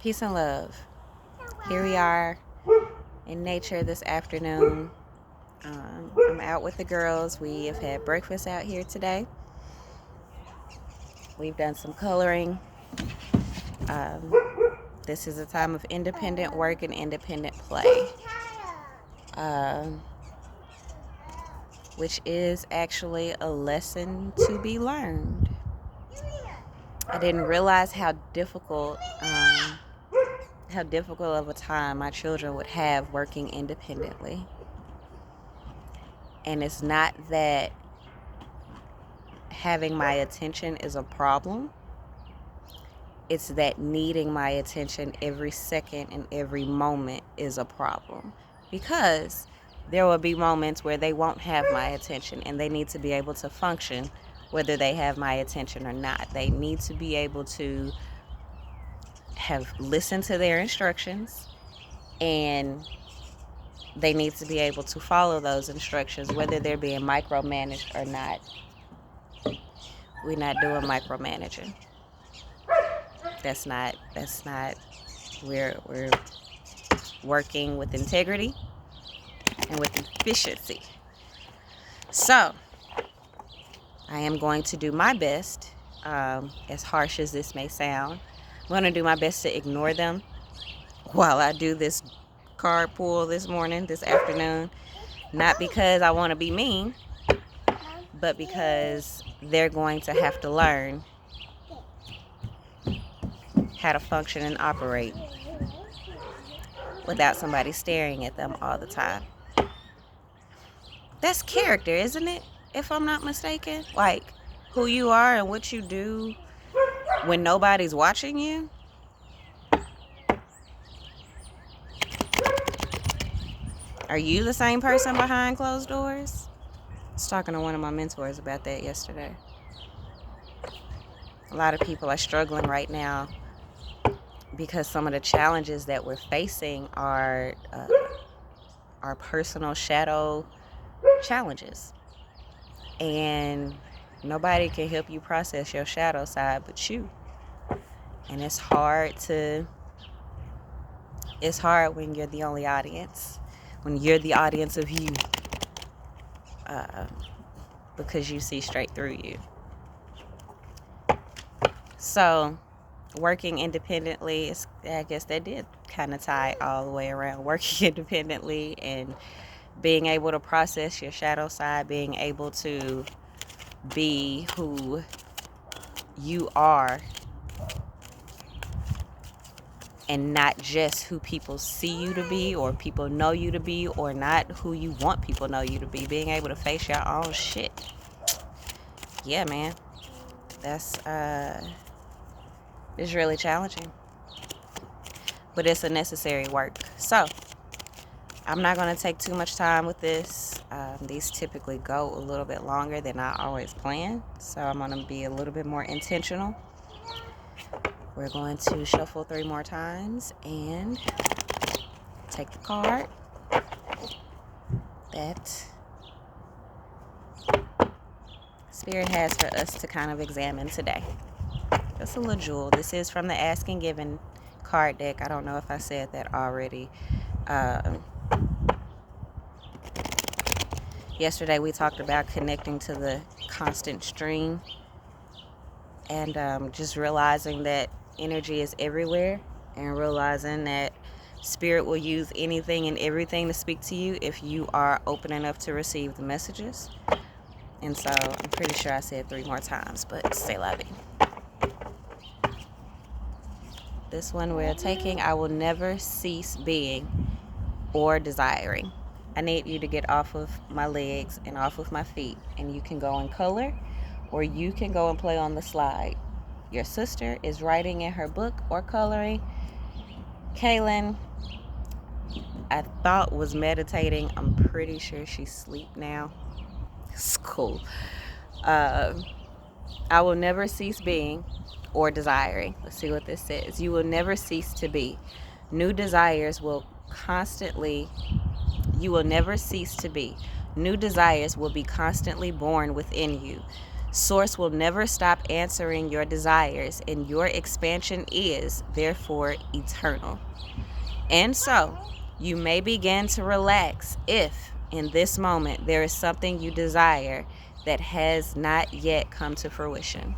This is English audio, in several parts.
Peace and love. Here we are in nature this afternoon. I'm out with the girls. We have had breakfast out here today. We've done some coloring. Um, this is a time of independent work and independent play, um, which is actually a lesson to be learned. I didn't realize how difficult of a time my children would have working independently. And it's not that having my attention is a problem. It's that needing my attention every second and every moment is a problem. Because there will be moments where they won't have my attention and they need to be able to function whether they have my attention or not. They need to be able to have listened to their instructions, and they need to be able to follow those instructions whether they're being micromanaged or not. We're not doing micromanaging. That's not we're working with integrity and with efficiency. So I am going to do my best, as harsh as this may sound. I'm going to do my best to ignore them while I do this card pull this afternoon. Not because I want to be mean, but because they're going to have to learn how to function and operate without somebody staring at them all the time. That's character, isn't it? If I'm not mistaken. Like, who you are and what you do when nobody's watching you. Are you the same person behind closed doors? I was talking to one of my mentors about that yesterday. A lot of people are struggling right now because some of the challenges that we're facing are our personal shadow challenges. And nobody can help you process your shadow side but you. And it's hard when you're the only audience. When you're the audience of you. Because you see straight through you. So, working independently, I guess that did kind of tie all the way around. Working independently and being able to process your shadow side, being able to be who you are and not just who people see you to be or people know you to be, or not who you want people know you to be. Being able to face your own shit. Yeah, man. That's it's really challenging. But it's a necessary work. So, I'm not going to take too much time with this. These typically go a little bit longer than I always plan. So, I'm going to be a little bit more intentional. We're going to shuffle 3 more times and take the card that Spirit has for us to kind of examine today. Just a little jewel. This is from the Ask and Given card deck. I don't know if I said that already. Yesterday we talked about connecting to the constant stream and just realizing that energy is everywhere, and realizing that Spirit will use anything and everything to speak to you if you are open enough to receive the messages. And so I'm pretty sure I said 3 more times, but stay loving. This one we're taking, I will never cease being or desiring. I need you to get off of my legs and off of my feet, and you can go and color, or you can go and play on the slide. Your sister is writing in her book or coloring. Kaylin, I thought was meditating. I'm pretty sure she's asleep now. It's cool. I will never cease being or desiring. Let's see what this says. You will never cease to be. New desires will constantly. You will never cease to be. New desires will be constantly born within you. Source will never stop answering your desires, and your expansion is, therefore, eternal. And so, you may begin to relax if, in this moment, there is something you desire that has not yet come to fruition.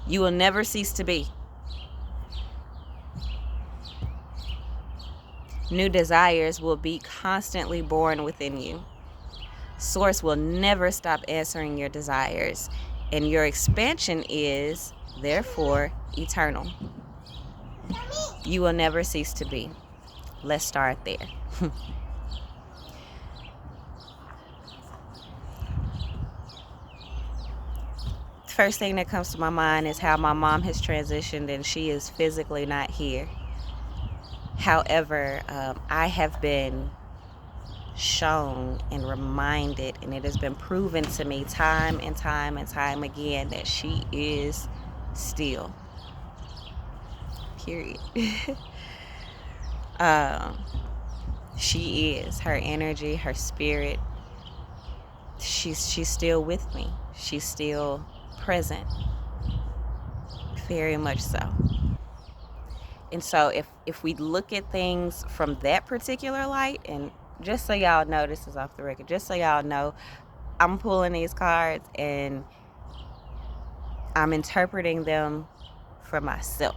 You will never cease to be. New desires will be constantly born within you. Source will never stop answering your desires, and your expansion is, therefore, eternal. You will never cease to be. Let's start there. First thing that comes to my mind is how my mom has transitioned and she is physically not here. However, I have been shown and reminded, and it has been proven to me time and time and time again, that she is still. Period. She is. Her energy, her spirit, she's still with me. She's still present. Very much so. And so if we look at things from that particular light, and just so y'all know, this is off the record, just so y'all know, I'm pulling these cards and I'm interpreting them for myself.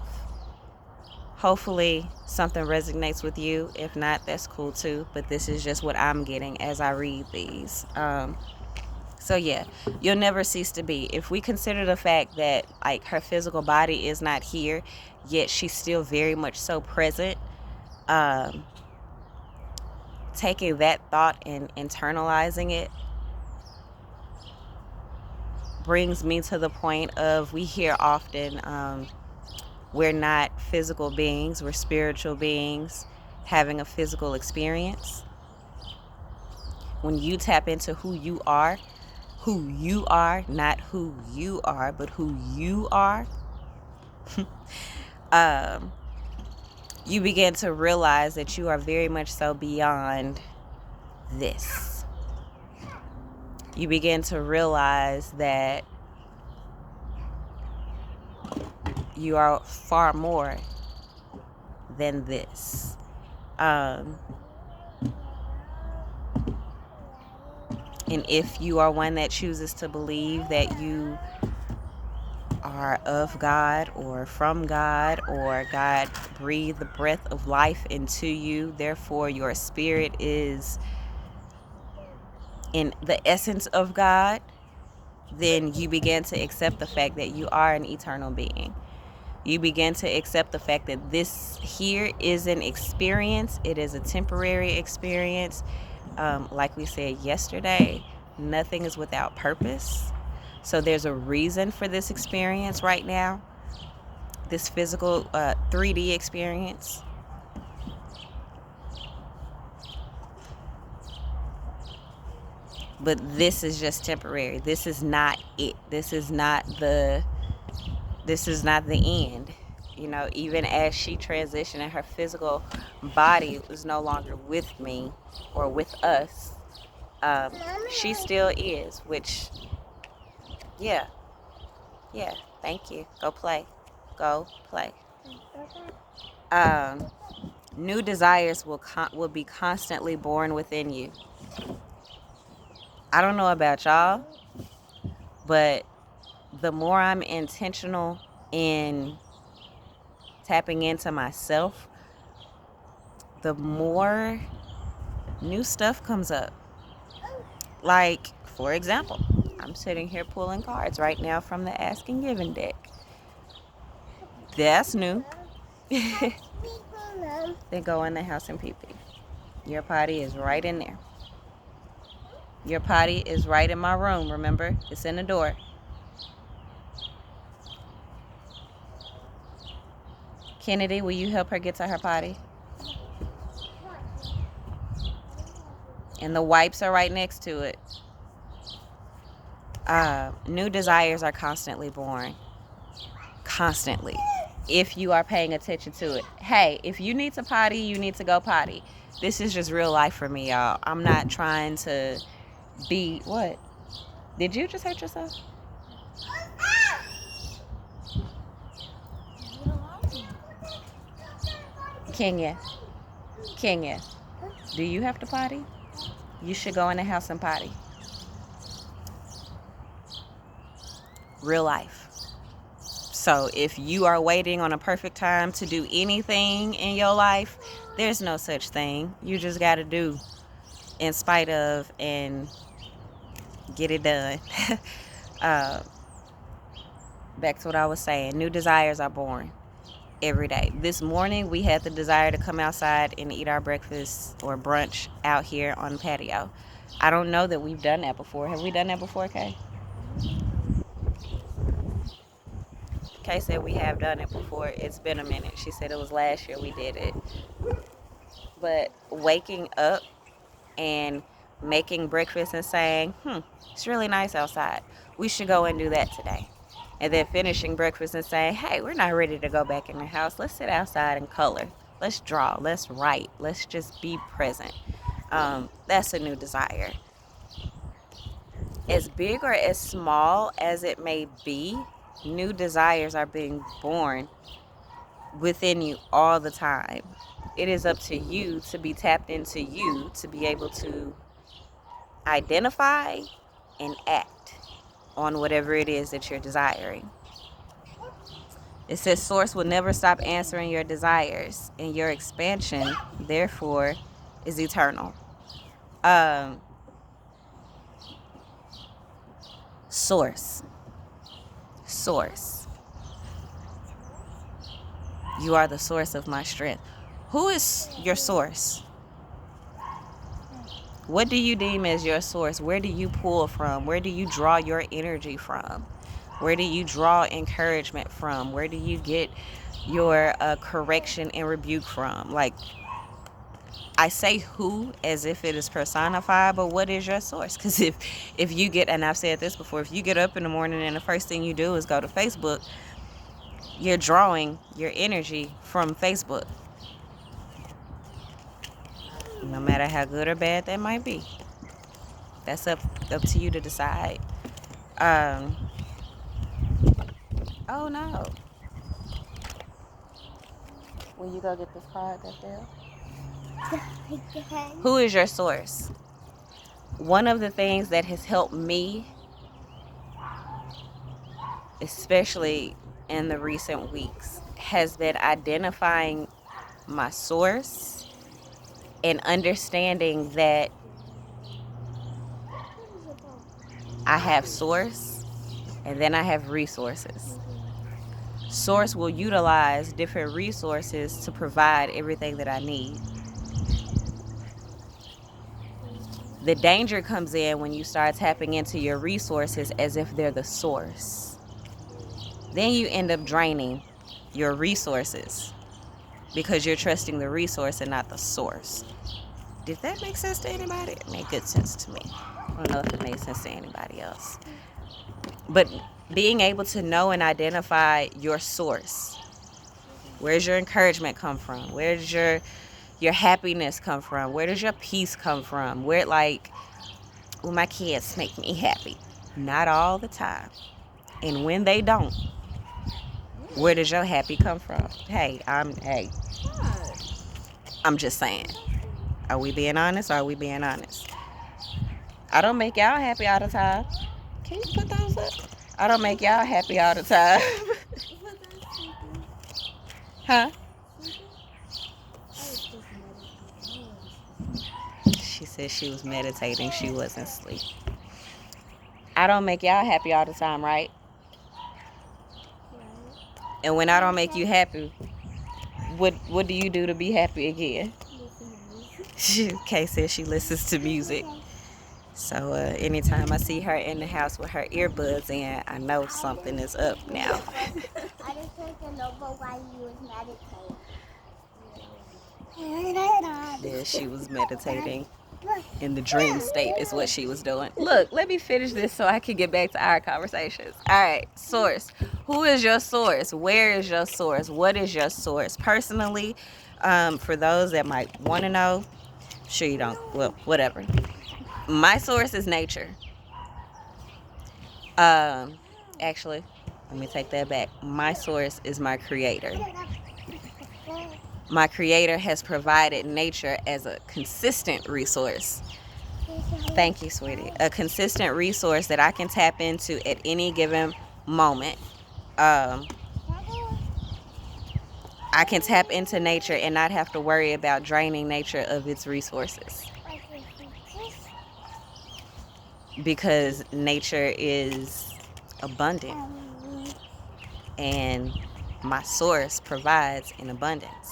Hopefully something resonates with you. If not, that's cool too. But this is just what I'm getting as I read these. So yeah, you'll never cease to be. If we consider the fact that like her physical body is not here, yet she's still very much so present, taking that thought and internalizing it brings me to the point of, we hear often, we're not physical beings, we're spiritual beings having a physical experience. When you tap into who you are, not who you are, but who you are, you begin to realize that you are very much so beyond this. You begin to realize that you are far more than this. And if you are one that chooses to believe that you are of God or from God, or God breathed the breath of life into you, therefore your spirit is in the essence of God, then you begin to accept the fact that you are an eternal being. You begin to accept the fact that this here is an experience. It is a temporary experience. Like we said yesterday, nothing is without purpose. So there's a reason for this experience right now, this physical 3D experience. But this is just temporary. This is not it. This is not the end. You know, even as she transitioned and her physical body was no longer with me or with us, she still is, which, yeah, thank you. Go play. New desires will be constantly born within you. I don't know about y'all, but the more I'm intentional in tapping into myself, the more new stuff comes up. Like, for example, I'm sitting here pulling cards right now from the Ask and Giving deck. That's new. Then go in the house and pee-pee. Your potty is right in there. Your potty is right in my room, remember? It's in the door. Kennedy, will you help her get to her potty? And the wipes are right next to it. New desires are constantly born. Constantly. If you are paying attention to it. Hey, if you need to potty, you need to go potty. This is just real life for me, y'all. I'm not trying to be... What? Did you just hurt yourself? Kenya, Kenya, do you have to potty? You should go in the house and potty. Real life. So if you are waiting on a perfect time to do anything in your life, there's no such thing. You just got to do in spite of and get it done. Back to what I was saying. New desires are born every day. This morning, we had the desire to come outside and eat our breakfast or brunch out here on the patio. I don't know that we've done that before. Have we done that before, Kay? Kay said we have done it before. It's been a minute. She said it was last year we did it. But waking up and making breakfast and saying, it's really nice outside. We should go and do that today. And then finishing breakfast and saying, hey, we're not ready to go back in the house. Let's sit outside and color. Let's draw. Let's write. Let's just be present. That's a new desire. As big or as small as it may be, new desires are being born within you all the time. It is up to you to be tapped into you to be able to identify and act on whatever it is that you're desiring. It says source will never stop answering your desires, and your expansion, therefore, is eternal. Source. You are the source of my strength. Who is your source? What do you deem as your source? Where do you pull from? Where do you draw your energy from? Where do you draw encouragement from? Where do you get your correction and rebuke from? Like, I say who as if it is personified, but what is your source? Because if you get, and I've said this before, if you get up in the morning and the first thing you do is go to Facebook, you're drawing your energy from Facebook. No matter how good or bad that might be. That's up to you to decide. Oh no. Will you go get this card up there? Who is your source? One of the things that has helped me, especially in the recent weeks, has been identifying my source and understanding that I have source and then I have resources. Source will utilize different resources to provide everything that I need. The danger comes in when you start tapping into your resources as if they're the source. Then you end up draining your resources because you're trusting the resource and not the source. Did that make sense to anybody? It made good sense to me. I don't know if it made sense to anybody else. But being able to know and identify your source. Where's your encouragement come from? Where does your happiness come from? Where does your peace come from? Where, like, well, my kids make me happy. Not all the time. And when they don't, where does your happy come from? I'm just saying. Are we being honest or are we being honest? I don't make y'all happy all the time. Can you put those up? I don't make y'all happy all the time. Huh? She said she was meditating. She wasn't asleep. I don't make y'all happy all the time, right? And when I don't make you happy, what do you do to be happy again? Kay says she listens to music. So anytime I see her in the house with her earbuds in, I know something is up now. I just want to know why you was meditating. Yeah, she was meditating. In the dream state is what she was doing. Look, let me finish this so I can get back to our conversations. All right, source. Who is your source? Where is your source? What is your source? Personally, for those that might want to know, sure you don't. Well, whatever. My source is nature. Actually, let me take that back. My source is my creator. My Creator has provided nature as a consistent resource. Thank you, sweetie. A consistent resource that I can tap into at any given moment. I can tap into nature and not have to worry about draining nature of its resources, because nature is abundant and my source provides in abundance.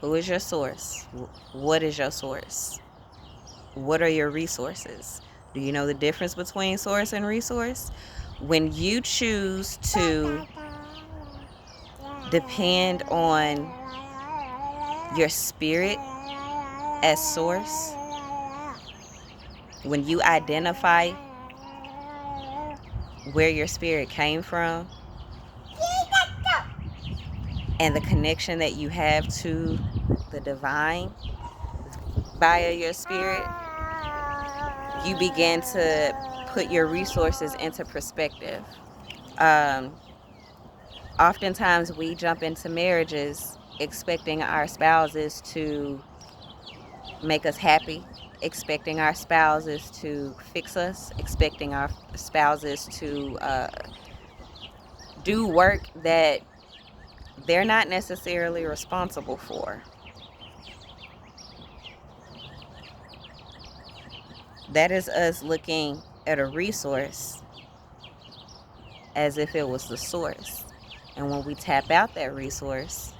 Who is your source? What is your source? What are your resources? Do you know the difference between source and resource? When you choose to depend on your spirit as source, when you identify where your spirit came from and the connection that you have to the divine via your spirit, you begin to put your resources into perspective. Oftentimes we jump into marriages expecting our spouses to make us happy, expecting our spouses to fix us, expecting our spouses to do work that they're not necessarily responsible for. That is us looking at a resource as if it was the source. And when we tap out that resource,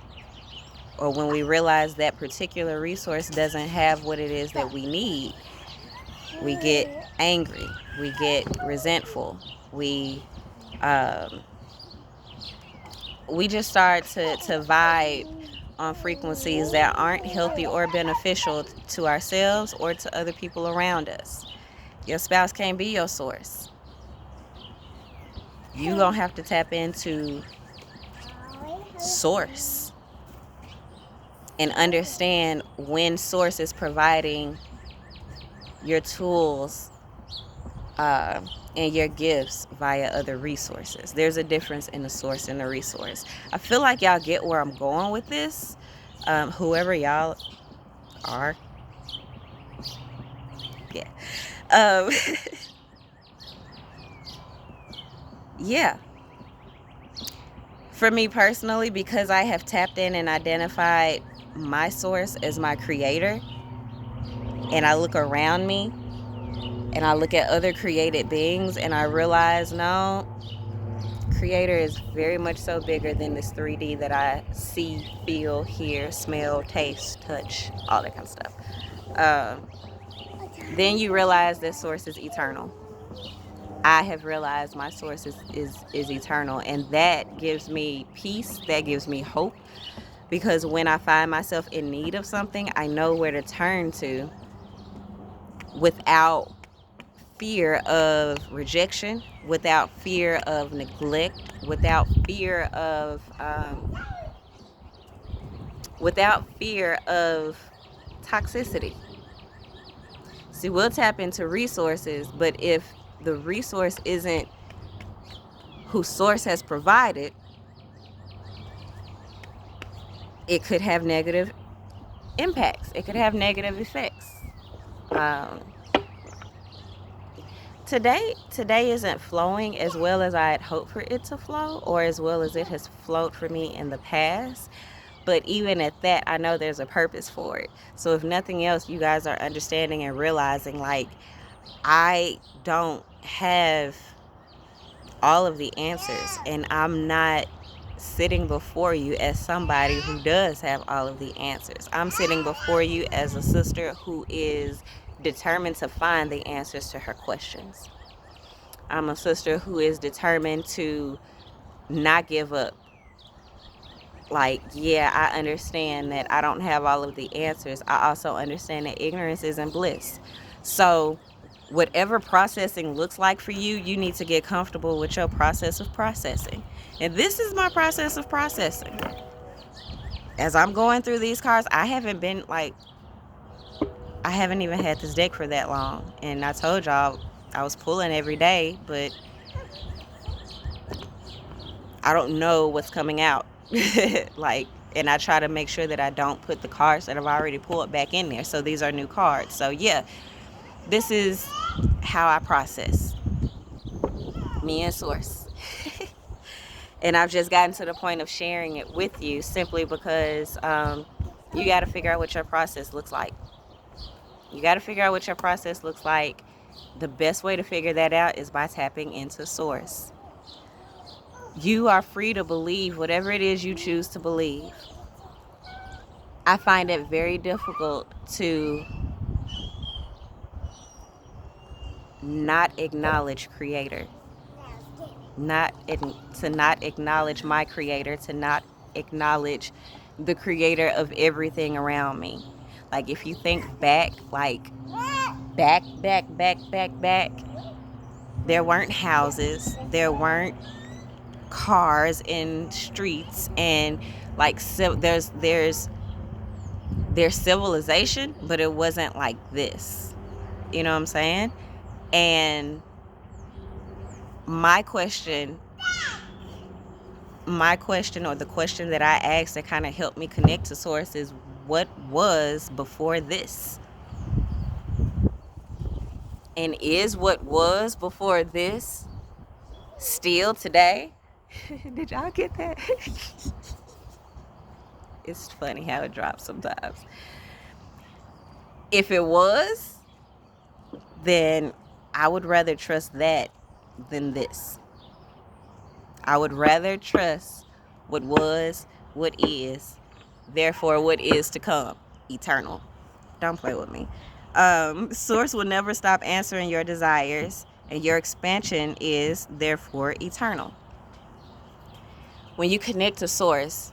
or when we realize that particular resource doesn't have what it is that we need, we get angry, we get resentful, we just start to vibe on frequencies that aren't healthy or beneficial to ourselves or to other people around us. Your spouse can't be your source. You gonna have to tap into source and understand when source is providing your tools and your gifts via other resources. There's a difference in the source and the resource. I feel like y'all get where I'm going with this. Whoever y'all are. Yeah. Yeah. For me personally, because I have tapped in and identified my source as my creator, and I look around me and I look at other created beings and I realize, no, creator is very much so bigger than this 3D that I see, feel, hear, smell, taste, touch, all that kind of stuff. Then you realize that source is eternal. I have realized my source is eternal, and that gives me peace, that gives me hope, because when I find myself in need of something, I know where to turn to without fear of rejection, without fear of neglect, without fear of toxicity. See, we'll tap into resources, but if the resource isn't who source has provided, it could have negative impacts. It could have negative effects. Today isn't flowing as well as I had hoped for it to flow, or as well as it has flowed for me in the past. But even at that, I know there's a purpose for it. So if nothing else, you guys are understanding and realizing, like, I don't have all of the answers, and I'm not sitting before you as somebody who does have all of the answers. I'm sitting before you as a sister who is determined to find the answers to her questions. I'm a sister who is determined to not give up. Like, yeah, I understand that I don't have all of the answers. I also understand that ignorance isn't bliss. So whatever processing looks like for you, you need to get comfortable with your process of processing. And this is my process of processing. As I'm going through these cards, I haven't even had this deck for that long. And I told y'all I was pulling every day, but I don't know what's coming out. Like, and I try to make sure that I don't put the cards that I've already pulled back in there. So these are new cards. So yeah, this is how I process. Me and Source. And I've just gotten to the point of sharing it with you simply because you got to figure out what your process looks like. You got to figure out what your process looks like. The best way to figure that out is by tapping into Source. You are free to believe whatever it is you choose to believe. I find it very difficult to not acknowledge Creator, to not acknowledge my Creator, to not acknowledge the Creator of everything around me. Like, if you think back, like back, there weren't houses, there weren't cars in streets, and like there's civilization, but it wasn't like this. You know what I'm saying? And my question, or the question that I asked that kind of helped me connect to Source is, what was before this? And is what was before this still today? Did y'all get that? It's funny how it drops sometimes. If it was, then I would rather trust that than this. I would rather trust what was, what is, therefore what is to come, eternal. Don't play with me. Source will never stop answering your desires, and your expansion is therefore eternal. When you connect to Source,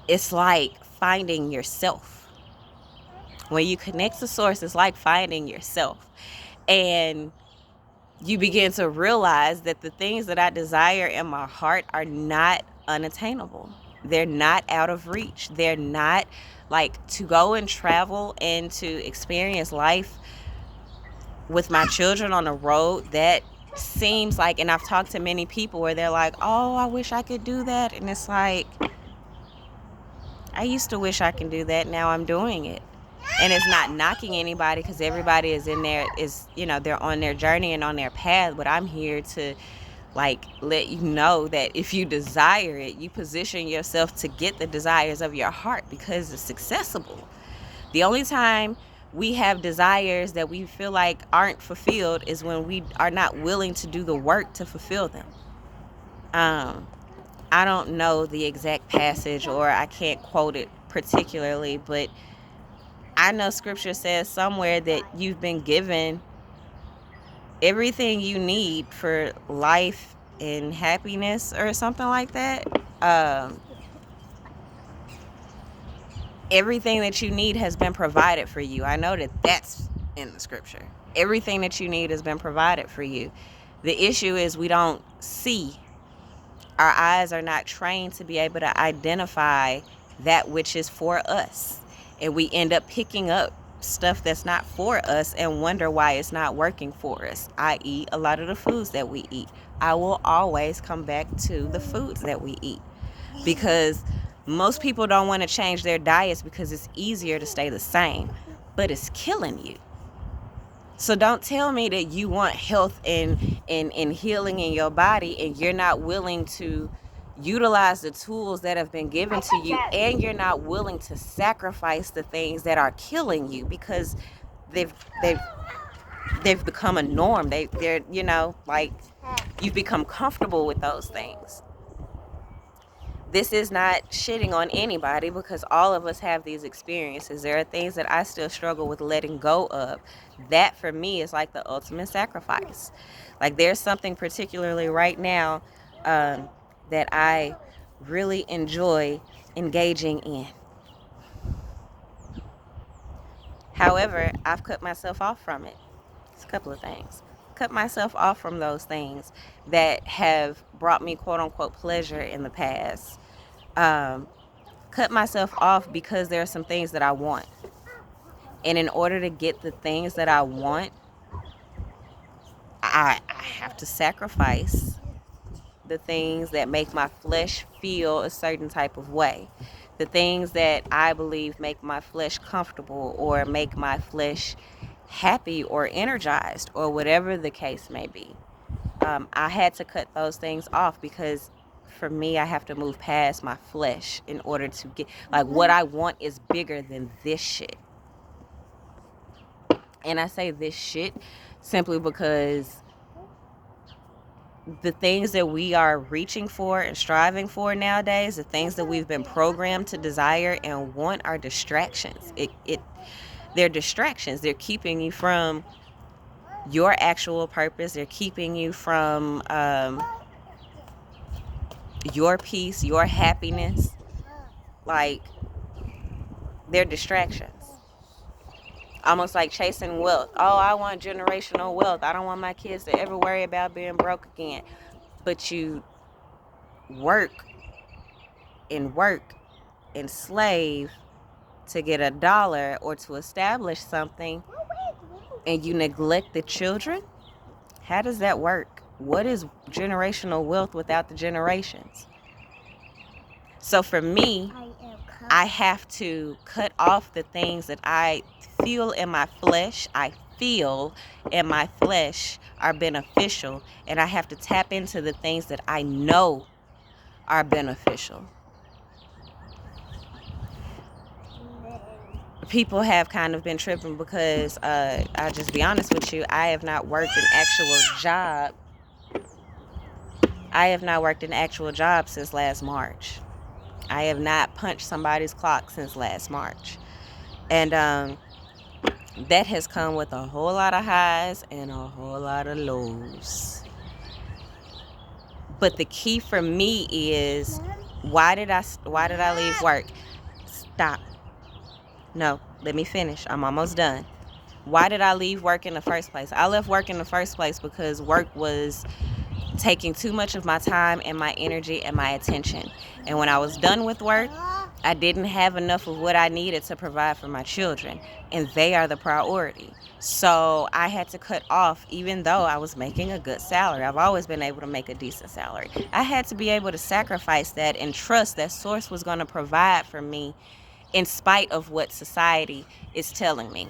it's like finding yourself. When you connect to Source, it's like finding yourself. And you begin to realize that the things that I desire in my heart are not unattainable. They're not out of reach. They're not, like, to go and travel and to experience life with my children on the road. That seems like, and I've talked to many people where they're like, oh, I wish I could do that. And it's like, I used to wish I can do that. Now I'm doing it. And it's not knocking anybody, because everybody is in there, is, you know, they're on their journey and on their path. But I'm here to, like, let you know that if you desire it, you position yourself to get the desires of your heart, because it's accessible. The only time we have desires that we feel like aren't fulfilled is when we are not willing to do the work to fulfill them. I don't know the exact passage, or I can't quote it particularly, but I know scripture says somewhere that you've been given everything you need for life and happiness, or something like that. Everything that you need has been provided for you. I know that that's in the scripture. Everything that you need has been provided for you. The issue is we don't see. Our eyes are not trained to be able to identify that which is for us. And we end up picking up stuff that's not for us and wonder why it's not working for us, i.e. a lot of the foods that we eat. I will always come back to the foods that we eat, because most people don't want to change their diets because it's easier to stay the same, but it's killing you. So don't tell me that you want health and healing in your body, and you're not willing to utilize the tools that have been given to you, and you're not willing to sacrifice the things that are killing you, because they've become a norm. They're, you know, like, you've become comfortable with those things. This is not shitting on anybody, because all of us have these experiences. There are things that I still struggle with letting go of. That for me is like the ultimate sacrifice. Like, there's something particularly right now that I really enjoy engaging in. However, I've cut myself off from it. It's a couple of things. Cut myself off from those things that have brought me quote unquote pleasure in the past. Cut myself off because there are some things that I want. And in order to get the things that I want, I have to sacrifice the things that make my flesh feel a certain type of way. The things that I believe make my flesh comfortable or make my flesh happy or energized or whatever the case may be. I had to cut those things off because for me, I have to move past my flesh in order to get, like, what I want is bigger than this shit. And I say this shit simply because the things that we are reaching for and striving for nowadays, the things that we've been programmed to desire and want, are distractions. They're distractions. They're keeping you from your actual purpose. They're keeping you from your peace, your happiness. Like, they're distractions. Almost like chasing wealth. Oh, I want generational wealth. I don't want my kids to ever worry about being broke again. But you work and slave to get $1 or to establish something, and you neglect the children. How does that work? What is generational wealth without the generations? So for me, I have to cut off the things that I feel in my flesh. Are beneficial, and I have to tap into the things that I know are beneficial. People have kind of been tripping because I'll just be honest with you, I have not worked an actual job. Since last March. I have not punched somebody's clock since last March. And that has come with a whole lot of highs and a whole lot of lows. But the key for me is, why did I leave work? Stop. No, let me finish. I'm almost done. Why did I leave work in the first place? I left work in the first place because work was taking too much of my time and my energy and my attention. And when I was done with work, I didn't have enough of what I needed to provide for my children, and they are the priority. So I had to cut off, even though I was making a good salary. I've always been able to make a decent salary. I had to be able to sacrifice that and trust that Source was going to provide for me in spite of what society is telling me.